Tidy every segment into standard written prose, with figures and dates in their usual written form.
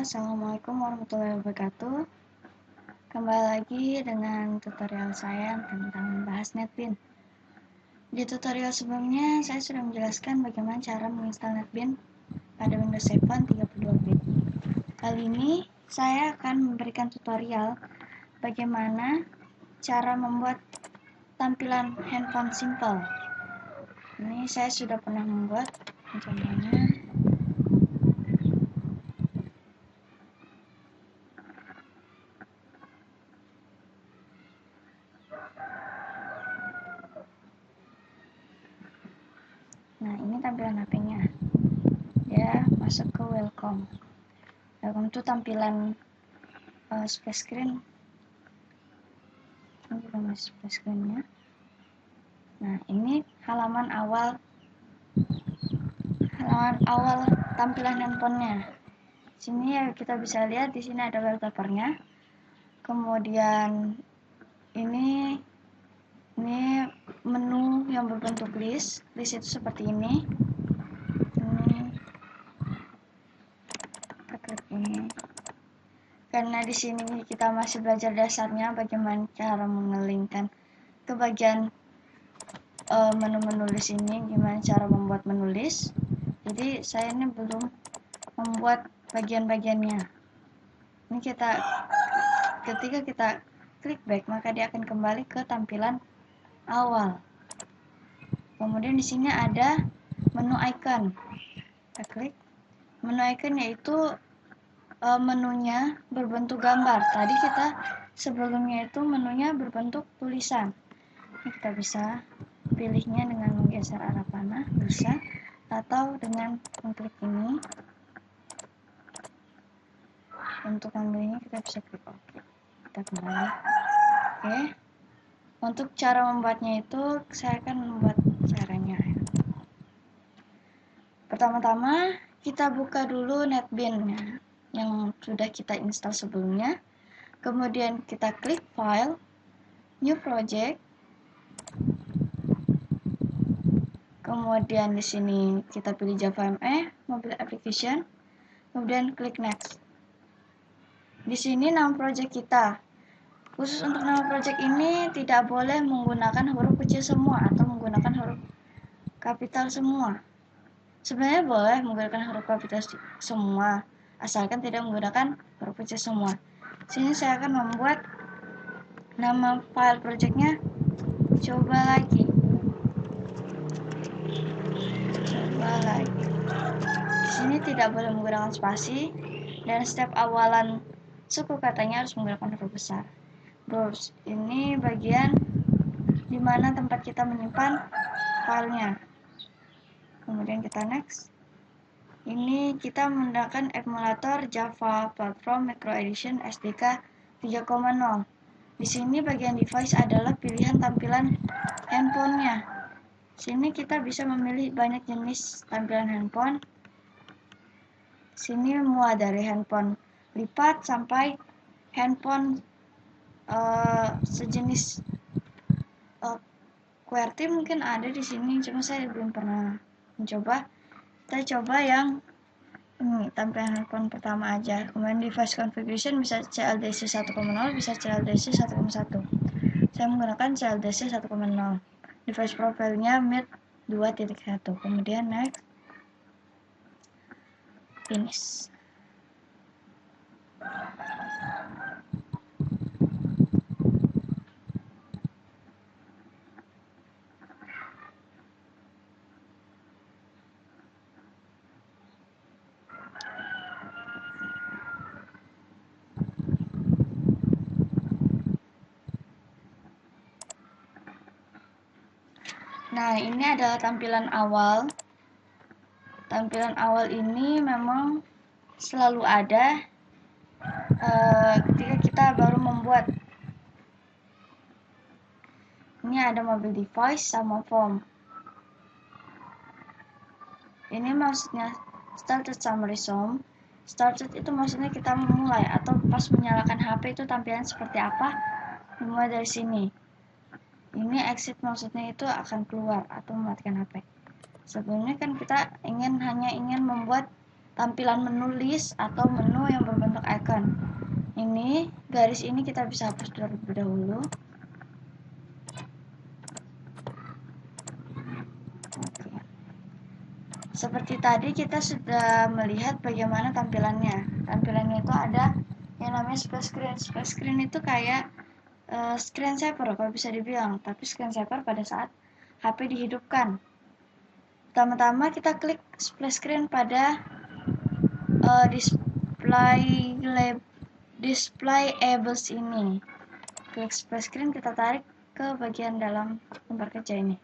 Assalamualaikum warahmatullahi wabarakatuh. Kembali lagi dengan tutorial saya tentang membahas NetBeans. Di tutorial sebelumnya, saya sudah menjelaskan bagaimana cara menginstal NetBeans pada Windows 7 32-bit. Kali ini, saya akan memberikan tutorial bagaimana cara membuat tampilan handphone simple. Ini saya sudah pernah membuat contohnya. Nah, ini tampilan HP-nya. Dia masuk ke welcome. Welcome itu tampilan splash screen. Ini juga masih splash screen-nya. Nah, ini halaman awal tampilan handphonenya. Sini ya kita bisa lihat di sini ada wallpaper-nya. Kemudian ini menu yang berbentuk list. List itu seperti ini. Kita klik ini. Karena di sini kita masih belajar dasarnya bagaimana cara mengelingkan ke bagian menu list ini, gimana cara membuat menu list. Jadi saya ini belum membuat bagian-bagiannya. Ini ketika kita klik back, maka dia akan kembali ke tampilan awal. Kemudian di sini ada menu icon. Kita klik menu icon, yaitu menunya berbentuk gambar. Tadi kita sebelumnya itu menunya berbentuk tulisan. Ini kita bisa pilihnya dengan menggeser arah panah, bisa, atau dengan mengklik ini. Untuk ambilnya kita bisa klik OK. Kita kembali. Oke. Untuk cara membuatnya itu saya akan membuat caranya. Pertama-tama kita buka dulu NetBeans yang sudah kita install sebelumnya. Kemudian kita klik File, New Project. Kemudian di sini kita pilih Java ME, Mobile Application. Kemudian klik Next. Di sini nama project kita. Khusus untuk nama project ini tidak boleh menggunakan huruf kecil semua atau menggunakan huruf kapital semua. Sebenarnya boleh menggunakan huruf kapital semua, asalkan tidak menggunakan huruf kecil semua. Sini saya akan membuat nama file projectnya coba lagi. Di sini tidak boleh menggunakan spasi dan setiap awalan suku katanya harus menggunakan huruf besar. Terus ini bagian dimana tempat kita menyimpan filenya. Kemudian kita next. Ini kita menggunakan emulator Java Platform Micro Edition SDK 3.0. Di sini bagian device adalah pilihan tampilan handphonenya. Sini kita bisa memilih banyak jenis tampilan handphone. Sini mulai dari handphone lipat sampai handphone sejenis QWERTY mungkin ada di sini, cuma saya belum pernah mencoba. Kita coba yang ini tampilan handphone pertama aja. Kemudian device configuration bisa CLDC 1.0, bisa CLDC 1.1. Saya menggunakan CLDC 1.0. Device profile-nya mid 2.1. Kemudian next, finish. Nah, ini adalah tampilan awal. Tampilan awal ini memang selalu ada ketika kita baru membuat. Ini ada mobile device sama form. Ini maksudnya started summary sum. Started itu maksudnya kita memulai atau pas menyalakan HP itu tampilan seperti apa. Dimulai dari sini. Ini exit maksudnya itu akan keluar atau mematikan HP. Sebelumnya kan kita hanya ingin membuat tampilan menulis atau menu yang berbentuk icon. Ini garis ini kita bisa hapus terlebih dahulu. Oke. Seperti tadi kita sudah melihat bagaimana tampilannya. Tampilannya itu ada yang namanya splash screen. Splash screen itu kayak screensaver kalau bisa dibilang, tapi screensaver pada saat HP dihidupkan. Pertama-tama kita klik splash screen pada displayables ini. Klik splash screen, kita tarik ke bagian dalam lembar kerja ini.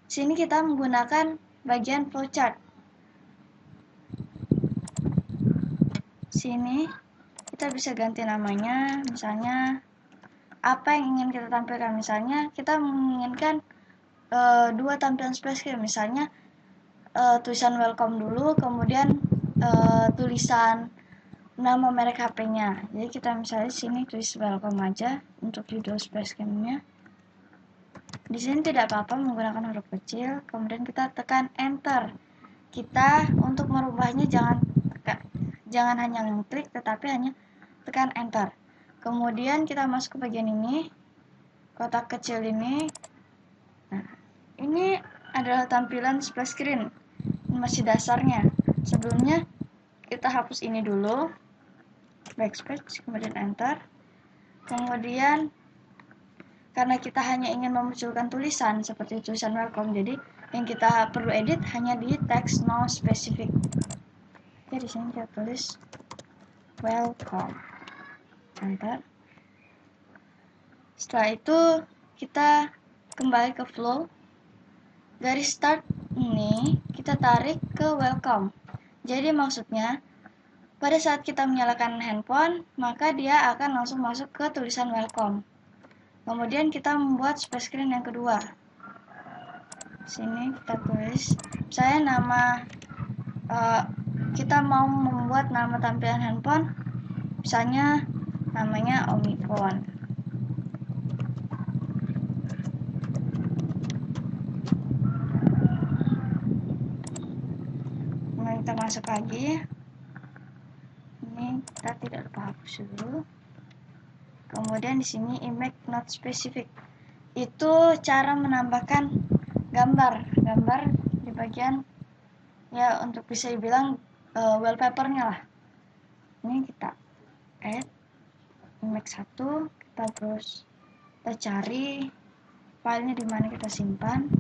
Sini kita menggunakan bagian flowchart. Sini kita bisa ganti namanya, misalnya apa yang ingin kita tampilkan. Misalnya kita menginginkan dua tampilan splash screen, misalnya tulisan welcome dulu, kemudian tulisan nama merek HP-nya. Jadi kita misalnya sini tulis welcome aja untuk judul splash screen-nya. Di sini tidak apa-apa menggunakan huruf kecil, kemudian kita tekan enter. Kita untuk merubahnya jangan hanya mengklik, tetapi hanya tekan enter. Kemudian kita masuk ke bagian ini, kotak kecil ini. Nah, ini adalah tampilan splash screen. Masih dasarnya. Sebelumnya kita hapus ini dulu, backspace, kemudian enter. Kemudian karena kita hanya ingin memunculkan tulisan seperti tulisan welcome, jadi yang kita perlu edit hanya di text no specific. Oke, di sini kita tulis welcome, enter. Setelah itu kita kembali ke flow. Garis start ini kita tarik ke welcome. Jadi maksudnya pada saat kita menyalakan handphone, maka dia akan langsung masuk ke tulisan welcome. Kemudian kita membuat splash screen yang kedua. Sini kita tulis, saya nama kita mau membuat nama tampilan handphone, misalnya namanya Omniphone. Kemudian kita masuk lagi. Ini kita tidak lupa hapus dulu. Kemudian di sini image not specific. Itu cara menambahkan gambar di bagian, ya untuk bisa dibilang wallpapernya lah. Ini kita add image 1, kita terus kita cari filenya di mana kita simpan.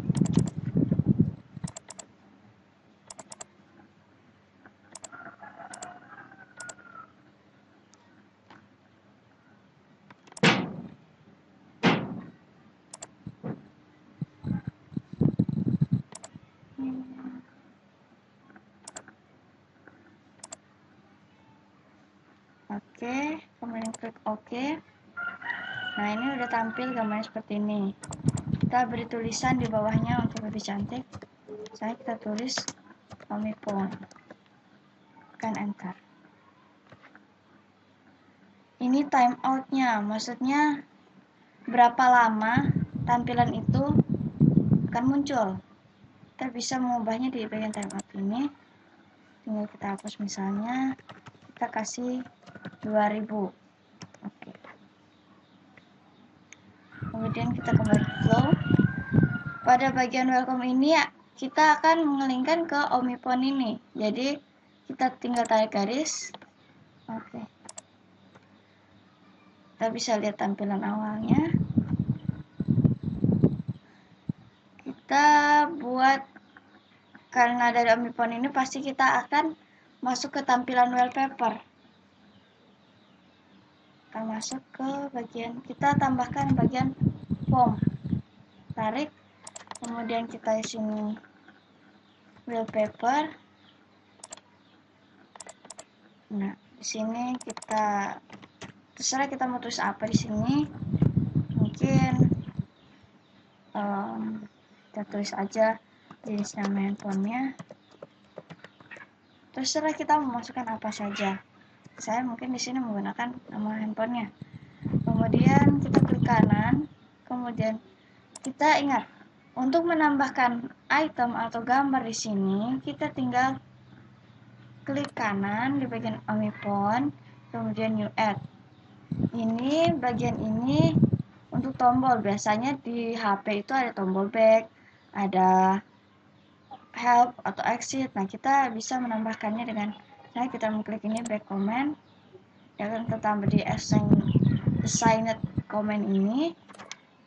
Oke, kemudian klik OK. Nah, ini udah tampil gambarnya seperti ini. Kita beri tulisan di bawahnya untuk lebih cantik. Saya kita tulis Omniphone. Tekan enter. Ini timeoutnya, maksudnya berapa lama tampilan itu akan muncul. Kita bisa mengubahnya di bagian timeout ini. Tinggal kita hapus, misalnya kita kasih 2000. Oke. Kemudian kita kembali ke flow. Pada bagian welcome ini kita akan mengelingkan ke Omniphone ini. Jadi kita tinggal tarik garis. Oke. Kita bisa lihat tampilan awalnya. Kita buat, karena dari Omniphone ini pasti kita akan masuk ke tampilan wallpaper. Kita masuk ke bagian, kita tambahkan bagian form. Tarik, kemudian kita sini wallpaper. Nah, di sini kita terserah kita mau tulis apa di sini. Mungkin kita tulis aja jenis nama handphonenya. Terserah kita memasukkan apa saja. Saya mungkin di sini menggunakan nama handphonenya. Kemudian kita klik kanan. Kemudian kita ingat untuk menambahkan item atau gambar di sini, kita tinggal klik kanan di bagian Omnifone, kemudian New Add. Ini bagian ini untuk tombol. Biasanya di HP itu ada tombol back, ada help atau exit. Nah, kita bisa menambahkannya dengan kita mengklik ini back comment. Dia akan tertambah di assigned comment ini.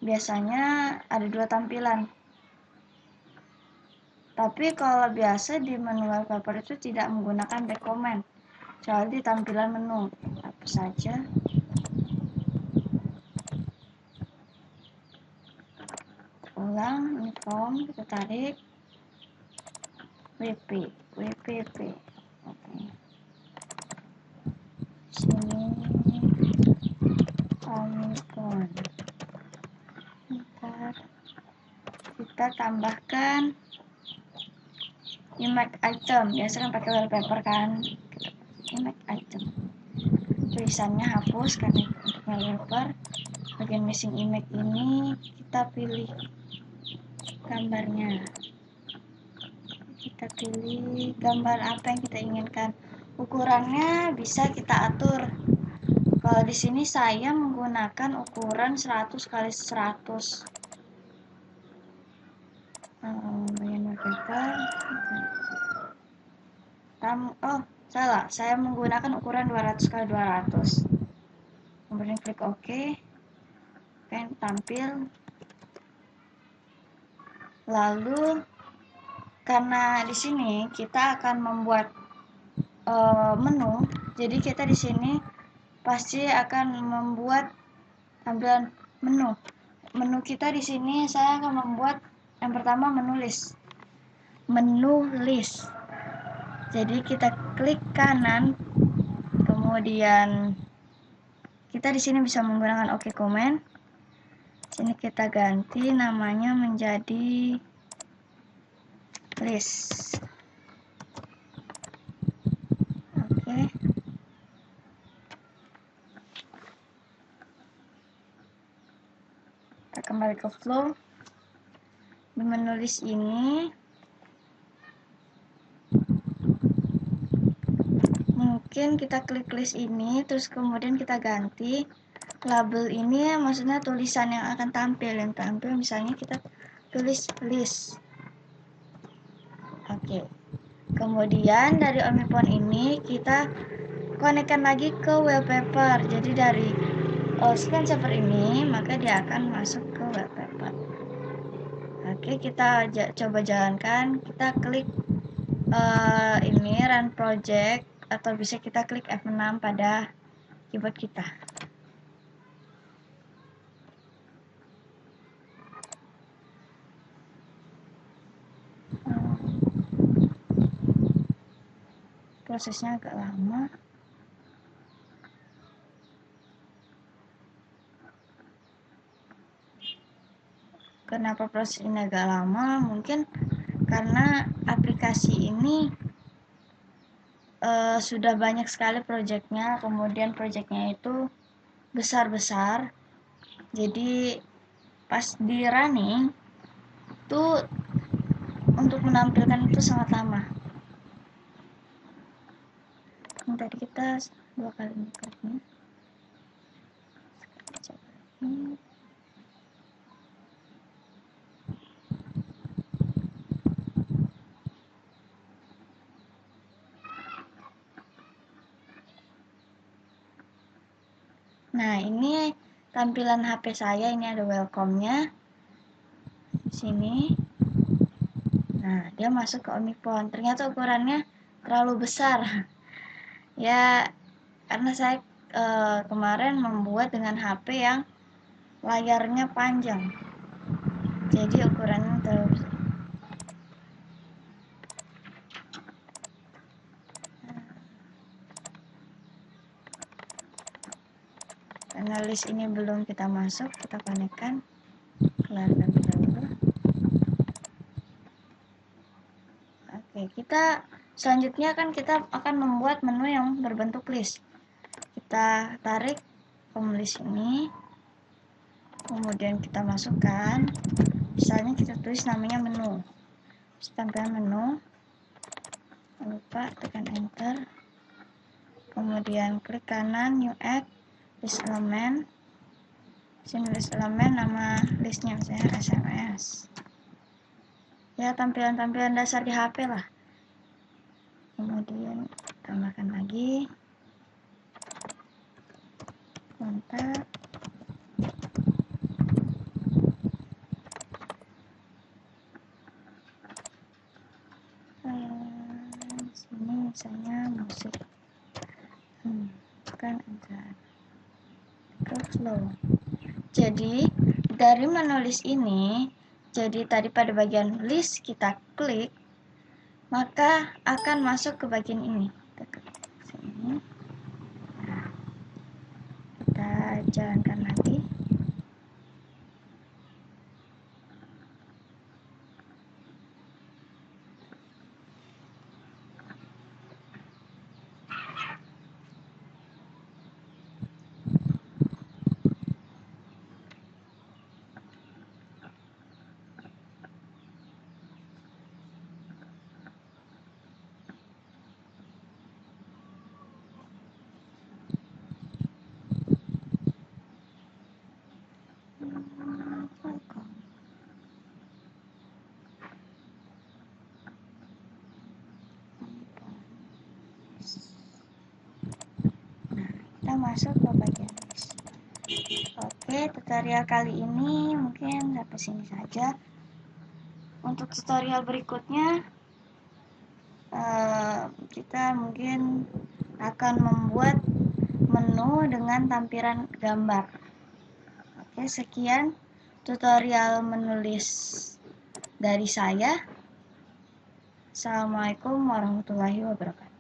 Biasanya ada 2 tampilan. Tapi kalau biasa di menu wallpaper itu tidak menggunakan back comment, kecuali di tampilan menu. Apa saja. Ulang, uniform, kita tarik. WPP. Oke. Sini uniform. Ntar kita tambahkan image item. Biasa kan pakai wallpaper kan. Image item. Tulisannya hapus karena untuk wallpaper. Bagian missing image ini kita pilih gambarnya. Kita pilih gambar apa yang kita inginkan. Ukurannya bisa kita atur. Kalau di sini saya menggunakan ukuran 100 x 100. Bagian wallpaper. Salah. Saya menggunakan ukuran 200 x 200. Kemudian klik OK. Tampil. Lalu karena di sini kita akan membuat menu, jadi kita di sini pasti akan membuat tampilan menu. Menu kita di sini saya akan membuat yang pertama menu list. Jadi kita klik kanan, kemudian kita di sini bisa menggunakan OK comment. Sini kita ganti namanya menjadi list. Oke. Kita kembali ke flow. Di menu list ini mungkin kita klik list ini, terus kemudian kita ganti label ini, maksudnya tulisan yang akan tampil. Yang tampil misalnya kita tulis list. Oke. Kemudian dari Omnifone ini kita konekkan lagi ke wallpaper. Jadi dari screensaver ini maka dia akan masuk ke wallpaper. Oke, kita coba jalankan. Kita klik ini run project, atau bisa kita klik F6 pada keyboard kita. Prosesnya agak lama. Kenapa proses ini agak lama? Mungkin karena aplikasi ini sudah banyak sekali projectnya, kemudian projectnya itu besar-besar. Jadi pas di running tuh untuk menampilkan itu sangat lama. Tadi kita 2 kali kliknya. Nah, ini tampilan HP saya, ini ada welcome-nya. Sini. Nah, dia masuk ke Omnifone. Ternyata ukurannya terlalu besar. Ya, karena saya kemarin membuat dengan HP yang layarnya panjang. Jadi ukurannya terlalu besar. Karena list ini belum kita masuk, kita konekkan. Keluarkan dulu. Oke, kita selanjutnya kan kita akan membuat menu yang berbentuk list. Kita tarik list ini, kemudian kita masukkan. Misalnya kita tulis namanya menu. Tampilan menu. lupa tekan enter, kemudian klik kanan new add list element. Sini list elemen, nama listnya misalnya SMS. Ya, tampilan-tampilan dasar di HP lah. Kemudian tambahkan lagi kontak, sini misalnya musik, kan enter, flow. Jadi dari menulis ini, jadi tadi pada bagian list kita klik, maka akan masuk ke bagian ini. Kita klik sini, kita jalankan lagi. Kita masuk ke bagian list. Oke, tutorial kali ini mungkin sampai sini saja. Untuk tutorial berikutnya, kita mungkin akan membuat menu dengan tampilan gambar. Oke, sekian tutorial menulis dari saya. Assalamualaikum warahmatullahi wabarakatuh.